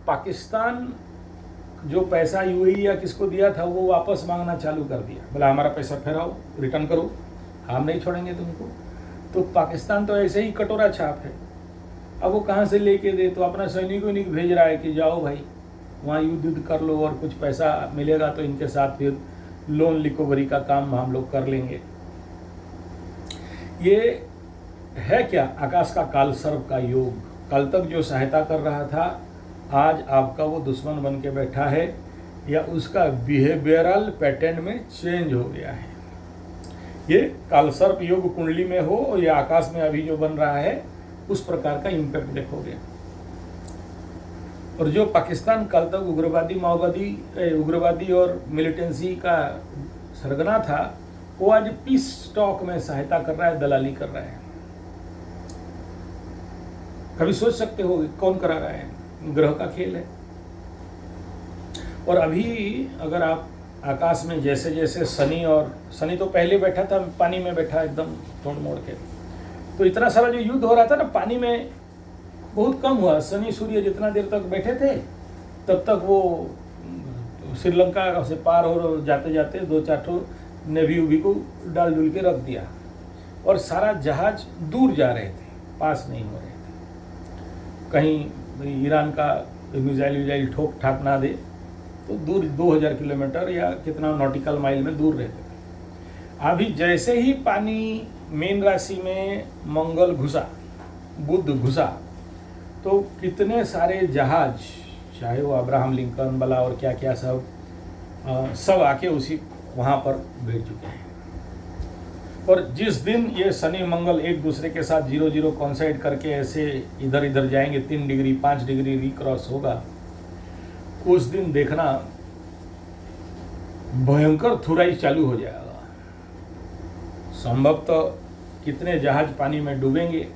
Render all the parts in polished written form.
पाकिस्तान जो पैसा यूएई या किसको दिया था वो वापस मांगना चालू कर दिया, बोला हमारा पैसा फेराओ, रिटर्न करो, हम नहीं छोड़ेंगे तुमको। तो पाकिस्तान तो ऐसे ही कटोरा छाप है, अब वो कहाँ से लेके दे, तो अपना सैनिकों नहीं भेज रहा है कि जाओ भाई वहाँ युद्ध कर लो और कुछ पैसा मिलेगा तो इनके साथ फिर लोन रिकवरी का काम हम लोग कर लेंगे। ये है क्या? आकाश का काल सर्प का योग। कल तक जो सहायता कर रहा था आज आपका वो दुश्मन बन के बैठा है, या उसका बिहेवियरल पैटर्न में चेंज हो गया है। ये काल सर्प योग कुंडली में हो और या आकाश में अभी जो बन रहा है उस प्रकार का इम्पैक्ट देखोगे। और जो पाकिस्तान कल तक उग्रवादी और मिलिटेंसी का सरगना था, वो आज पीस टॉक में सहायता कर रहा है, दलाली कर रहा है। कभी सोच सकते हो कौन करा रहा है? ग्रह का खेल है। और अभी अगर आप आकाश में जैसे जैसे शनि तो पहले बैठा था पानी में, बैठा एकदम तोड़ मोड़ के, तो इतना सारा जो युद्ध हो रहा था ना पानी में बहुत कम हुआ। शनि सूर्य जितना देर तक बैठे थे तब तक वो श्रीलंका से पार हो जाते जाते 2-4 नेवी उवी को डाल डुल के रख दिया, और सारा जहाज दूर जा रहे थे, पास नहीं हो रहे थे। कहीं ईरान का मिसाइल ठोक ठाक ना दे तो दूर 2000 किलोमीटर या कितना नॉटिकल माइल में दूर रहते थे। अभी जैसे ही पानी मीन राशि में मंगल घुसा, बुध घुसा, तो कितने सारे जहाज, चाहे वो अब्राहम लिंकन वाला और क्या क्या सब आके उसी वहाँ पर बैठ चुके हैं। और जिस दिन ये शनि मंगल एक दूसरे के साथ 0-0 कॉन्साइड करके ऐसे इधर इधर जाएंगे, 3 डिग्री 5 डिग्री रिक्रॉस होगा, उस दिन देखना भयंकर थुराई चालू हो जाएगा। संभवतः कितने जहाज पानी में डूबेंगे,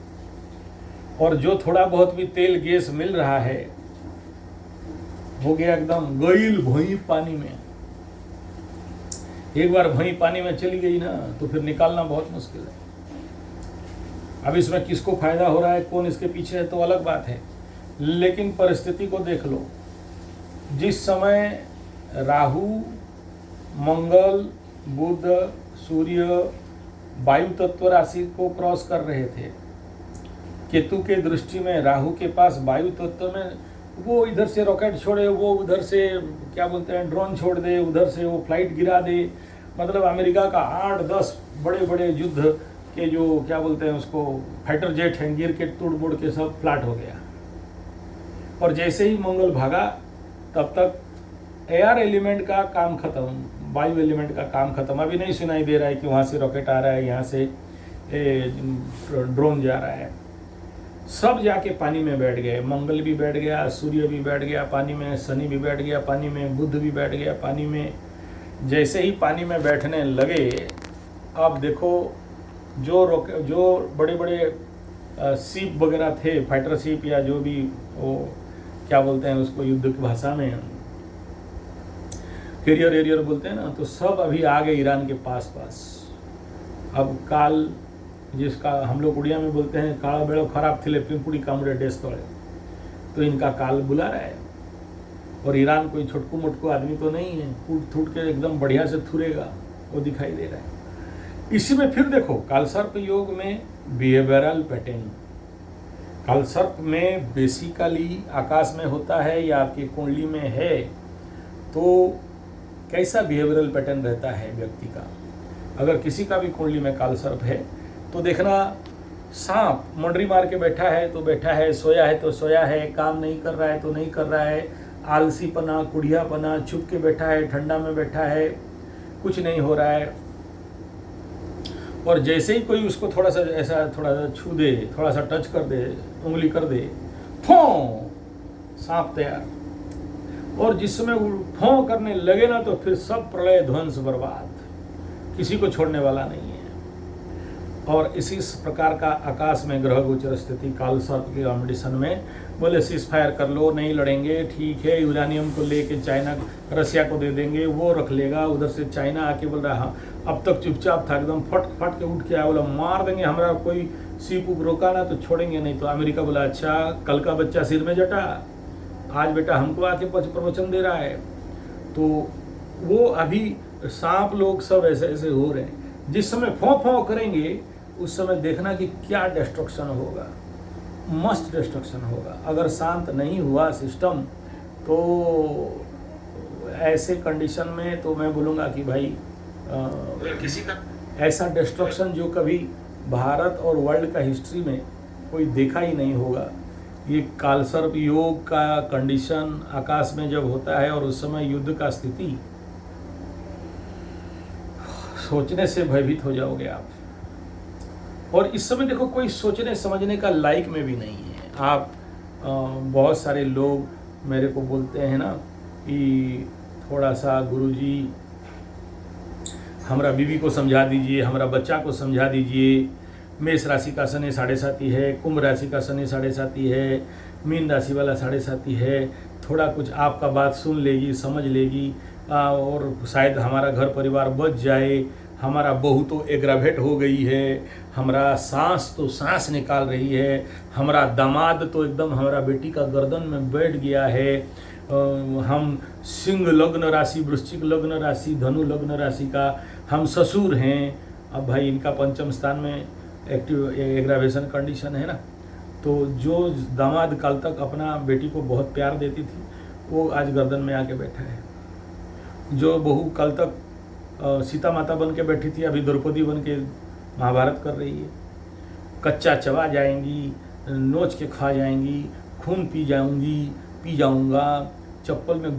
और जो थोड़ा बहुत भी तेल गैस मिल रहा है हो गया एकदम गईल भई पानी में। एक बार भई पानी में चली गई ना तो फिर निकालना बहुत मुश्किल है। अब इसमें किसको फायदा हो रहा है, कौन इसके पीछे है, तो अलग बात है, लेकिन परिस्थिति को देख लो। जिस समय राहु, मंगल, बुध, सूर्य वायु तत्व राशि को क्रॉस कर रहे थे, केतु के दृष्टि में राहु के पास वायु तत्व में, वो इधर से रॉकेट छोड़े, वो उधर से क्या बोलते हैं ड्रोन छोड़ दे, उधर से वो फ्लाइट गिरा दे। मतलब अमेरिका का 8-10 बड़े बड़े युद्ध के जो क्या बोलते हैं उसको फाइटर जेट हैं, गिर के तोड़ मोड़ के सब फ्लैट हो गया। और जैसे ही मंगल भागा तब तक एयर एलिमेंट का काम खत्म, वायु एलिमेंट का काम खत्म। अभी नहीं सुनाई दे रहा है कि वहाँ से रॉकेट आ रहा है, यहाँ से ड्रोन जा रहा है। सब जाके पानी में बैठ गए, मंगल भी बैठ गया, सूर्य भी बैठ गया पानी में, शनि भी बैठ गया पानी में, बुध भी बैठ गया पानी में। जैसे ही पानी में बैठने लगे, अब देखो जो बड़े बड़े शिप वगैरह थे, फाइटर शिप या जो भी वो क्या बोलते हैं उसको युद्ध की भाषा में कैरियर एरियर बोलते हैं ना, तो सब अभी आ गए ईरान के पास। अब काल, जिसका हम लोग उड़िया में बोलते हैं काला बेड़ो खराब थिले पिंपुड़ी कामड़े डेस तोड़े, तो इनका काल बुला रहा है। और ईरान कोई छोटकू मोटकू आदमी तो नहीं है, फूट थूट के एकदम बढ़िया से थुरेगा, वो दिखाई दे रहा है। इसी में फिर देखो कालसर्प योग में बिहेवियरल पैटर्न, कालसर्प में बेसिकली आकाश में होता है या आपकी कुंडली में है, तो कैसा बिहेवियरल पैटर्न रहता है व्यक्ति का। अगर किसी का भी कुंडली में कालसर्प है तो देखना, सांप मुंडरी मार के बैठा है तो बैठा है, सोया है तो सोया है, काम नहीं कर रहा है तो नहीं कर रहा है, आलसीपना, कुढ़ियापना, छुप के बैठा है, ठंडा में बैठा है, कुछ नहीं हो रहा है। और जैसे ही कोई उसको थोड़ा सा ऐसा थोड़ा सा छू दे, थोड़ा सा टच कर दे, उंगली कर दे, फों, सांप तैयार। और जिस समय फों करने लगे ना तो फिर सब प्रलय ध्वंस बर्बाद, किसी को छोड़ने वाला नहीं है। और इसी प्रकार का आकाश में ग्रह गोचर स्थिति कालसर्प के कॉम्पिटिशन में बोले सीज फायर कर लो, नहीं लड़ेंगे, ठीक है, यूरानियम को लेके चाइना रसिया को दे देंगे, वो रख लेगा। उधर से चाइना आके बोल रहा हाँ, अब तक चुपचाप था, एकदम फट के उठ के आया, बोला मार देंगे, हमारा कोई सीप उप रोका ना तो छोड़ेंगे नहीं। तो अमेरिका बोला अच्छा, कल का बच्चा सिर में जटा, आज बेटा हमको आके प्रवचन दे रहा है। तो वो अभी सांप लोग सब ऐसे ऐसे हो रहे हैं। जिस समय फौं करेंगे उस समय देखना कि क्या डिस्ट्रक्शन होगा, मस्त डिस्ट्रक्शन होगा। अगर शांत नहीं हुआ सिस्टम तो ऐसे कंडीशन में तो मैं बोलूँगा कि भाई किसी का ऐसा डिस्ट्रक्शन जो कभी भारत और वर्ल्ड का हिस्ट्री में कोई देखा ही नहीं होगा। ये कालसर्प योग का कंडीशन आकाश में जब होता है और उस समय युद्ध का स्थिति, सोचने से भयभीत हो जाओगे आप। और इस समय देखो कोई सोचने समझने का लायक में भी नहीं है। आप बहुत सारे लोग मेरे को बोलते हैं ना कि थोड़ा सा गुरुजी हमारा बीवी को समझा दीजिए, हमारा बच्चा को समझा दीजिए। मेष राशि का शनि 7.5 है, कुंभ राशि का शनि 7.5 है, मीन राशि वाला 7.5 है। थोड़ा कुछ आपका बात सुन लेगी, समझ लेगी और शायद हमारा घर परिवार बच जाए। हमारा बहू तो एग्रावेट हो गई है, हमारा सास तो सांस निकाल रही है, हमारा दामाद तो एकदम हमारा बेटी का गर्दन में बैठ गया है। हम सिंह लग्न राशि, वृश्चिक लग्न राशि, धनु लग्न राशि का हम ससुर हैं। अब भाई इनका पंचम स्थान में एक्टिव एग्रावेशन कंडीशन है ना। तो जो दामाद कल तक अपना बेटी को बहुत प्यार देती थी वो आज गर्दन में आके बैठा है। जो बहू कल तक सीता माता बन के बैठी थी अभी द्रौपदी बन के महाभारत कर रही है। कच्चा चबा जाएंगी, नोच के खा जाएंगी, खून पी जाऊंगा, चप्पल में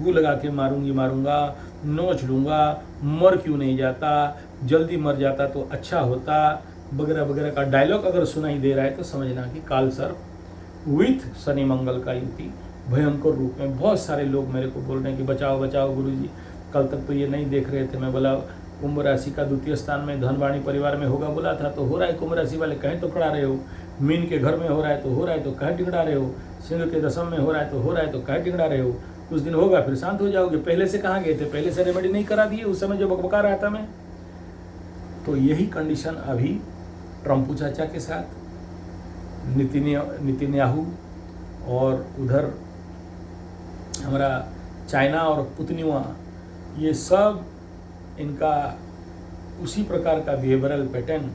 गू लगा के मारूंगा, नोच लूँगा, मर क्यों नहीं जाता, जल्दी मर जाता तो अच्छा होता, वगैरह वगैरह का डायलॉग अगर सुनाई दे रहा है तो समझना कि काल सर्प विथ शनि मंगल का युति भयंकर रूप में। बहुत सारे लोग मेरे को बोल रहे हैं कि बचाओ बचाओ गुरुजी, कल तक तो ये नहीं देख रहे थे। मैं बोला कुंभ राशि का द्वितीय स्थान में धनवाणी परिवार में होगा बोला था, तो हो रहा है। कुंभ राशि वाले कहीं तो खड़ा रहे हो। मीन के घर में हो रहा है तो हो रहा है, तो कहीं टिकड़ा रहे हो। सिंह के दशम में हो रहा है तो हो रहा है, तो कहीं टिकड़ा रहे हो। कुछ दिन होगा फिर शांत हो जाओगे। पहले से कहाँ गए थे? पहले से रेमेडी नहीं करा दिए उस समय जो बकबका रहा था मैं। तो यही कंडीशन अभी ट्रम्पू चाचा के साथ, नितिन्याहू और उधर हमारा चाइना और पुतनिया, ये सब इनका उसी प्रकार का बिहेवियरल पैटर्न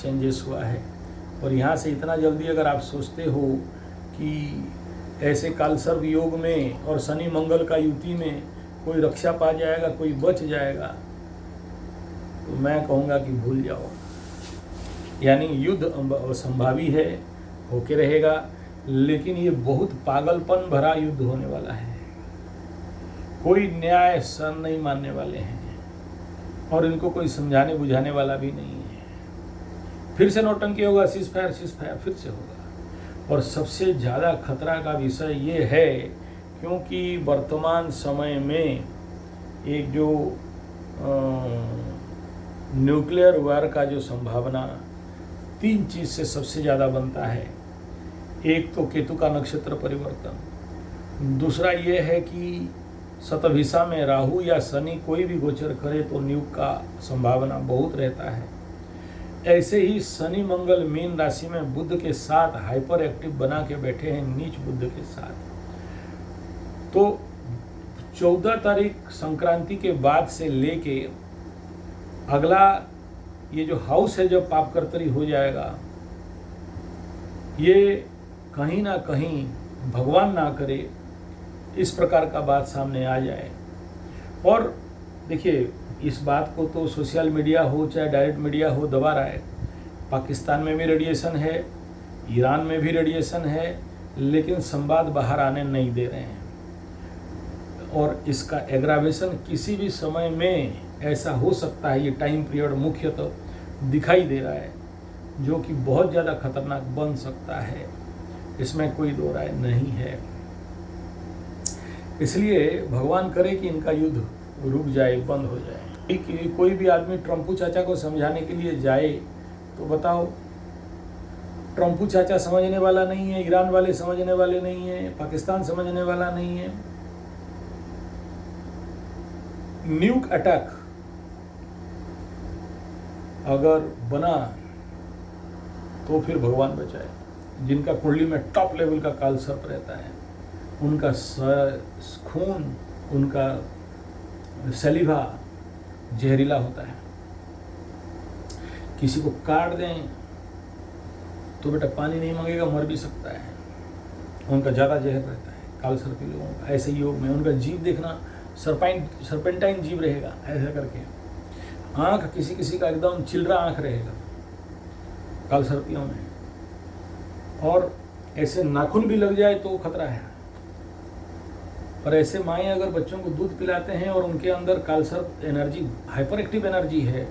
चेंजेस हुआ है। और यहाँ से इतना जल्दी अगर आप सोचते हो कि ऐसे कालसर्प योग में और शनि मंगल का युति में कोई रक्षा पा जाएगा, कोई बच जाएगा, तो मैं कहूँगा कि भूल जाओ। यानी युद्ध असंभावी है, होके रहेगा, लेकिन ये बहुत पागलपन भरा युद्ध होने वाला है। कोई न्याय सर नहीं मानने वाले हैं और इनको कोई समझाने बुझाने वाला भी नहीं है। फिर से नौटंकी होगा, सीज फायर फिर से होगा। और सबसे ज़्यादा खतरा का विषय ये है क्योंकि वर्तमान समय में एक जो न्यूक्लियर वार का जो संभावना 3 चीज़ से सबसे ज़्यादा बनता है। एक तो केतु का नक्षत्र परिवर्तन, दूसरा ये है कि शतभिषा में राहु या शनि कोई भी गोचर करे तो न्यूक का संभावना बहुत रहता है। ऐसे ही शनि मंगल मीन राशि में बुध के साथ हाइपर एक्टिव बना के बैठे हैं, नीच बुध के साथ। तो 14 तारीख संक्रांति के बाद से लेके अगला ये जो हाउस है जब पापकर्तरी हो जाएगा, ये कहीं ना कहीं भगवान ना करे इस प्रकार का बात सामने आ जाए। और देखिए इस बात को तो सोशल मीडिया हो चाहे डायरेक्ट मीडिया हो दबा रहा है। पाकिस्तान में भी रेडिएशन है, ईरान में भी रेडिएशन है, लेकिन संवाद बाहर आने नहीं दे रहे हैं। और इसका एग्रावेशन किसी भी समय में ऐसा हो सकता है, ये टाइम पीरियड मुख्यतः दिखाई दे रहा है, जो कि बहुत ज़्यादा खतरनाक बन सकता है, इसमें कोई दो राय नहीं है। इसलिए भगवान करे कि इनका युद्ध रुक जाए, बंद हो जाए। कि कोई भी आदमी ट्रम्पू चाचा को समझाने के लिए जाए तो बताओ, ट्रम्पू चाचा समझने वाला नहीं है, ईरान वाले समझने वाले नहीं है, पाकिस्तान समझने वाला नहीं है। न्यूक अटैक अगर बना तो फिर भगवान बचाए। जिनका कुंडली में टॉप लेवल का काल सर्प रहता है उनका खून, उनका सलीवा जहरीला होता है। किसी को काट दें तो बेटा पानी नहीं मांगेगा, मर भी सकता है, उनका ज़्यादा जहर रहता है कालसर्पी लोगों का। ऐसे योग में उनका जीव देखना सरपेंटाइन जीव रहेगा, ऐसा करके। आँख किसी किसी का एकदम चिलरा आँख रहेगा कालसर्पियों में, और ऐसे नाखून भी लग जाए तो खतरा है। पर ऐसे माएँ अगर बच्चों को दूध पिलाते हैं और उनके अंदर कालसर्प एनर्जी, हाइपर एक्टिव एनर्जी है,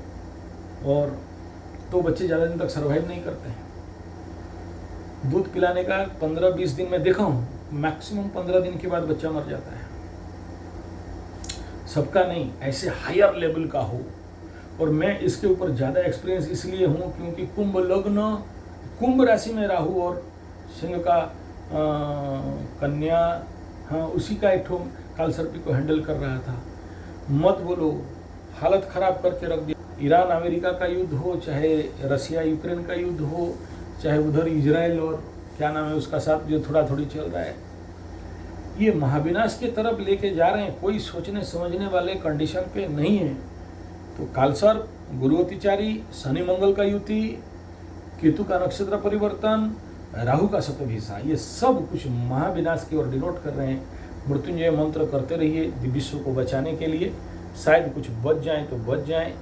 और तो बच्चे ज़्यादा दिन तक सर्वाइव नहीं करते हैं। दूध पिलाने का 15-20 दिन में देखा हूँ, मैक्सिमम 15 दिन के बाद बच्चा मर जाता है। सबका नहीं, ऐसे हायर लेवल का हो। और मैं इसके ऊपर ज़्यादा एक्सपीरियंस इसलिए हूँ क्योंकि कुंभ लग्न, कुंभ राशि में राहु और सिंह का कन्या, हाँ उसी का एक ठो कालसर्पी को हैंडल कर रहा था। मत बोलो, हालत ख़राब करके रख दिया। ईरान अमेरिका का युद्ध हो, चाहे रसिया यूक्रेन का युद्ध हो, चाहे उधर इजराइल और क्या नाम है उसका साथ जो थोड़ा थोड़ी चल रहा है, ये महाविनाश की तरफ लेके जा रहे हैं। कोई सोचने समझने वाले कंडीशन पे नहीं है। तो कालसर्प, गुरु अतिचारी, शनि मंगल का युति, केतु का नक्षत्र परिवर्तन, राहु का शतभिषा, ये सब कुछ महाविनाश की ओर डिनोट कर रहे हैं। मृत्युंजय मंत्र करते रहिए विश्व को बचाने के लिए। शायद कुछ बच जाए तो बच जाए।